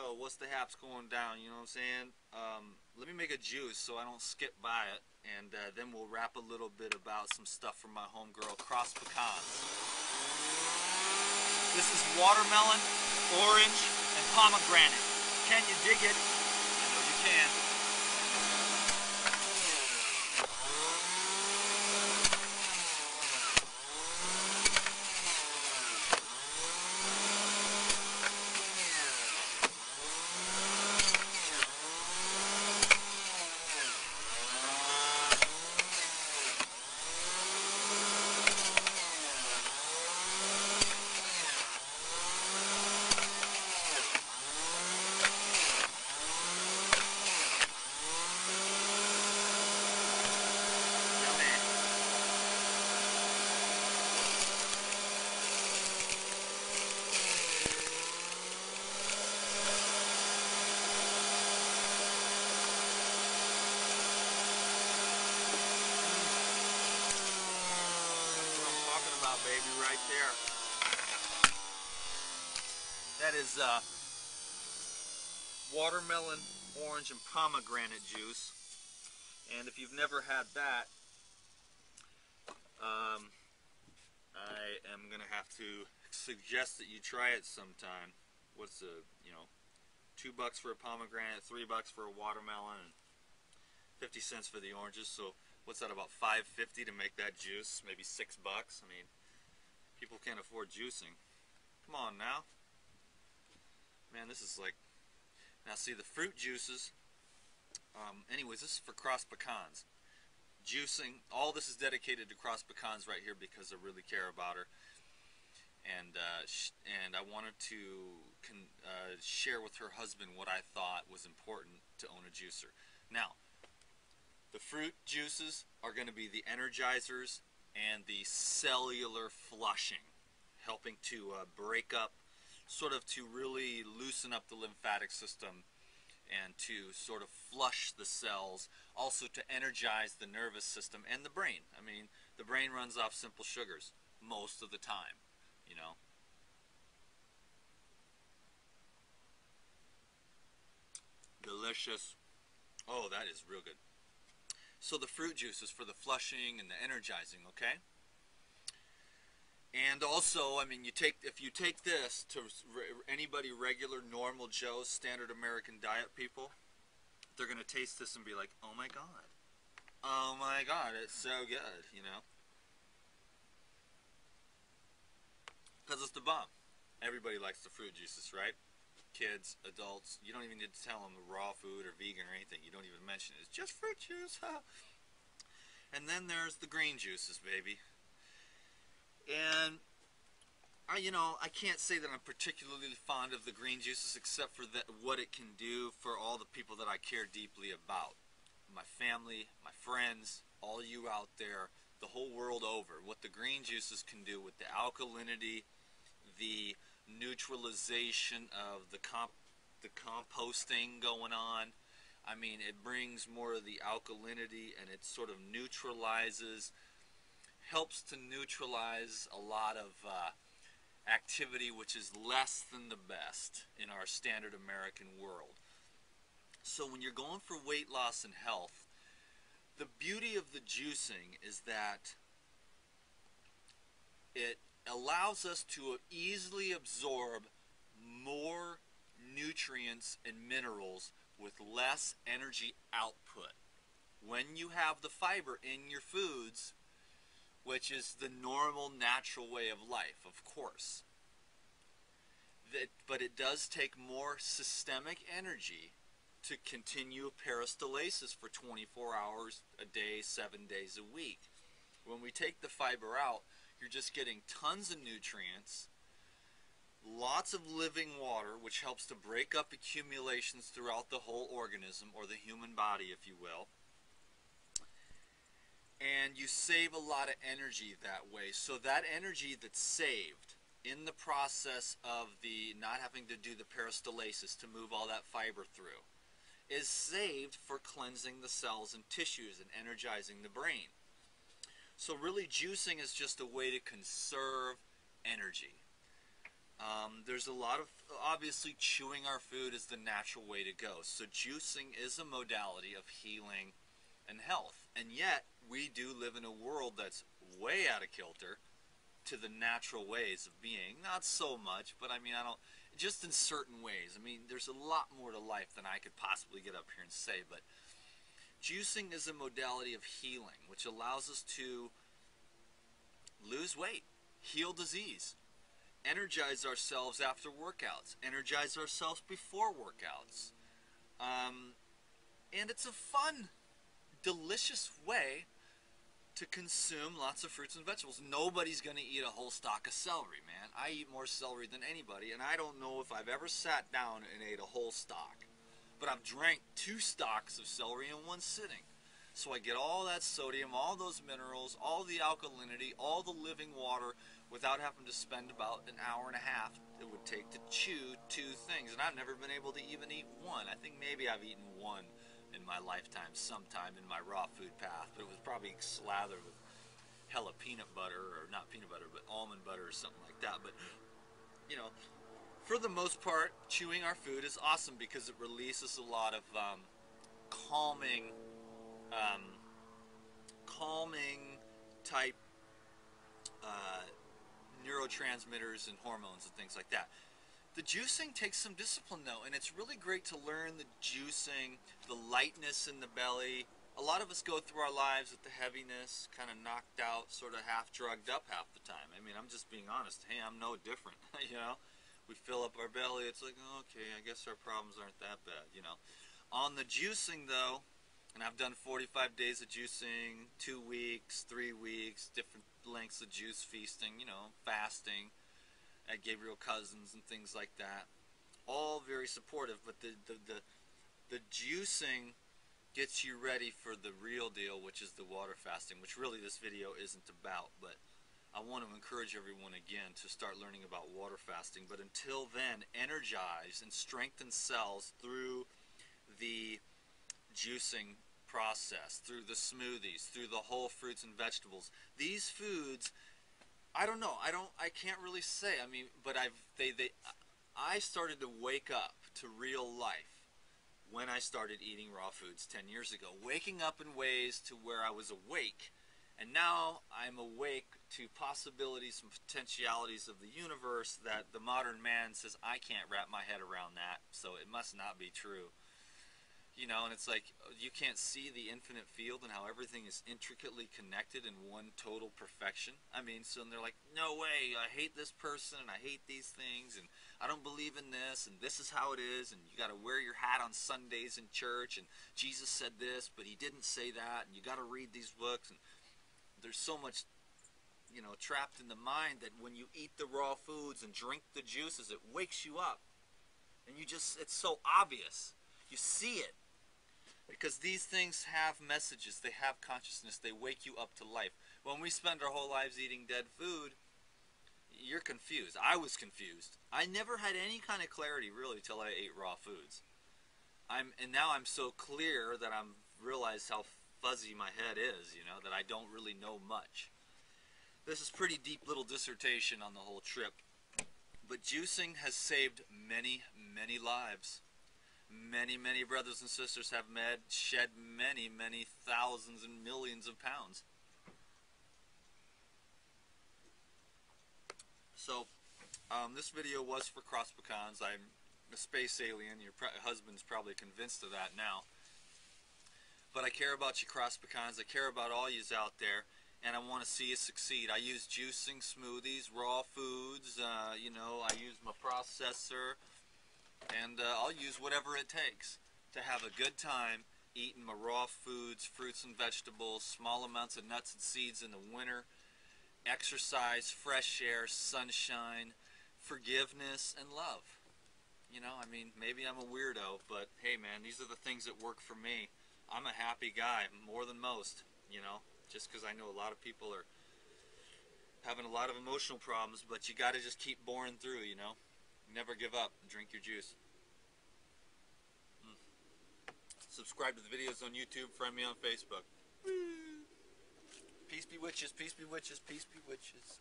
yo, what's the haps going down? You know what I'm saying? Let me make a juice so I don't skip by it, and then we'll rap a little bit about some stuff from my homegirl, Cross Pecans. This is watermelon, orange, and pomegranate. Can you dig it? I know you can. Baby, right there. That is watermelon, orange, and pomegranate juice. And if you've never had that, I am gonna have to suggest that you try it sometime. What's the, $2 for a pomegranate, $3 for a watermelon, and 50 cents for the oranges. So what's that, about $5.50 to make that juice? Maybe $6. I mean, people can't afford juicing. Come on now. Man, this is like... Now see, the fruit juices... anyways, this is for Cross Pecans. Juicing, all this is dedicated to Cross Pecans right here because I really care about her. And I wanted to share with her husband what I thought was important to own a juicer. Now, the fruit juices are going to be the energizers and the cellular flushing, helping to break up, sort of to really loosen up the lymphatic system and to sort of flush the cells, also to energize the nervous system and the brain. I mean, the brain runs off simple sugars most of the time, you know. Delicious. Oh, that is real good. So the fruit juice is for the flushing and the energizing, okay? And also, I mean, if you take this to anybody regular, normal Joe, standard American diet people, they're going to taste this and be like, oh my God. Oh my God, it's so good, you know? Because it's the bomb. Everybody likes the fruit juices, right? Kids, adults, you don't even need to tell them raw food or vegan or anything. You don't even mention it. It's just fruit juice. And then there's the green juices, baby. And I can't say that I'm particularly fond of the green juices, except for what it can do for all the people that I care deeply about. My family, my friends, all you out there, the whole world over. What the green juices can do with the alkalinity, the neutralization of the composting going on. I mean, it brings more of the alkalinity, and it sort of helps to neutralize a lot of activity which is less than the best in our standard American world. So when you're going for weight loss and health, the beauty of the juicing is that it allows us to easily absorb more nutrients and minerals with less energy output. When you have the fiber in your foods, which is the normal, natural way of life, of course. But it does take more systemic energy to continue peristalsis for 24 hours a day, 7 days a week. When we take the fiber out, you're just getting tons of nutrients, lots of living water, which helps to break up accumulations throughout the whole organism, or the human body, if you will. And you save a lot of energy that way. So that energy that's saved in the process of the not having to do the peristalsis to move all that fiber through is saved for cleansing the cells and tissues and energizing the brain. So really, juicing is just a way to conserve energy. There's a lot of, obviously, chewing our food is the natural way to go. So juicing is a modality of healing and health. And yet, we do live in a world that's way out of kilter to the natural ways of being. Not so much, but I mean, I don't, just in certain ways. I mean, there's a lot more to life than I could possibly get up here and say, but juicing is a modality of healing, which allows us to lose weight, heal disease, energize ourselves after workouts, energize ourselves before workouts. And it's a fun, delicious way to consume lots of fruits and vegetables. Nobody's going to eat a whole stalk of celery, man. I eat more celery than anybody, and I don't know if I've ever sat down and ate a whole stalk. But I've drank 2 stalks of celery in one sitting. So I get all that sodium, all those minerals, all the alkalinity, all the living water without having to spend about an hour and a half it would take to chew 2 things. And I've never been able to even eat one. I think maybe I've eaten one in my lifetime sometime in my raw food path, but it was probably slathered with hella peanut butter, or not peanut butter, but almond butter or something like that. But, you know, for the most part, chewing our food is awesome because it releases a lot of calming type neurotransmitters and hormones and things like that. The juicing takes some discipline though, and it's really great to learn the juicing, the lightness in the belly. A lot of us go through our lives with the heaviness, kind of knocked out, sort of half drugged up half the time. I mean, I'm just being honest. Hey, I'm no different, you know? We fill up our belly, it's like, okay, I guess our problems aren't that bad, you know? On the juicing though, and I've done 45 days of juicing, 2 weeks, 3 weeks, different lengths of juice feasting, you know, fasting at Gabriel Cousins and things like that. All very supportive, but the juicing gets you ready for the real deal, which is the water fasting, which really this video isn't about, but I want to encourage everyone again to start learning about water fasting. But until then, energize and strengthen cells through the juicing process, through the smoothies, through the whole fruits and vegetables. These foods, I don't know. I can't really say. I mean, but I started to wake up to real life when I started eating raw foods 10 years ago. Waking up in ways to where I was awake, and now I'm awake to possibilities and potentialities of the universe that the modern man says I can't wrap my head around that, so it must not be true. You know, and it's like you can't see the infinite field and how everything is intricately connected in one total perfection. I mean, so they're like, no way, I hate this person and I hate these things and I don't believe in this and this is how it is and you got to wear your hat on Sundays in church and Jesus said this but he didn't say that and you got to read these books. And there's so much, you know, trapped in the mind that when you eat the raw foods and drink the juices, it wakes you up. And you just, it's so obvious. You see it. Because these things have messages, they have consciousness, they wake you up to life. When we spend our whole lives eating dead food, you're confused. I was confused. I never had any kind of clarity really till I ate raw foods. And now I'm so clear that I'm realized how fuzzy my head is, you know, that I don't really know much. This is pretty deep little dissertation on the whole trip. But juicing has saved many, many lives. Many, many brothers and sisters have shed many, many thousands and millions of pounds. So, this video was for cross pecans. I'm a space alien. Your husband's probably convinced of that now. But I care about you cross pecans. I care about all yous out there. And I want to see you succeed. I use juicing, smoothies, raw foods. You know, I use my processor. And I'll use whatever it takes to have a good time eating my raw foods, fruits and vegetables, small amounts of nuts and seeds in the winter, exercise, fresh air, sunshine, forgiveness, and love. You know, I mean, maybe I'm a weirdo, but hey man, these are the things that work for me. I'm a happy guy, more than most, you know, just because I know a lot of people are having a lot of emotional problems, but you got to just keep boring through, you know. Never give up and drink your juice. Subscribe to the videos on YouTube. Friend me on Facebook. Peace be witches, peace be witches, peace be witches.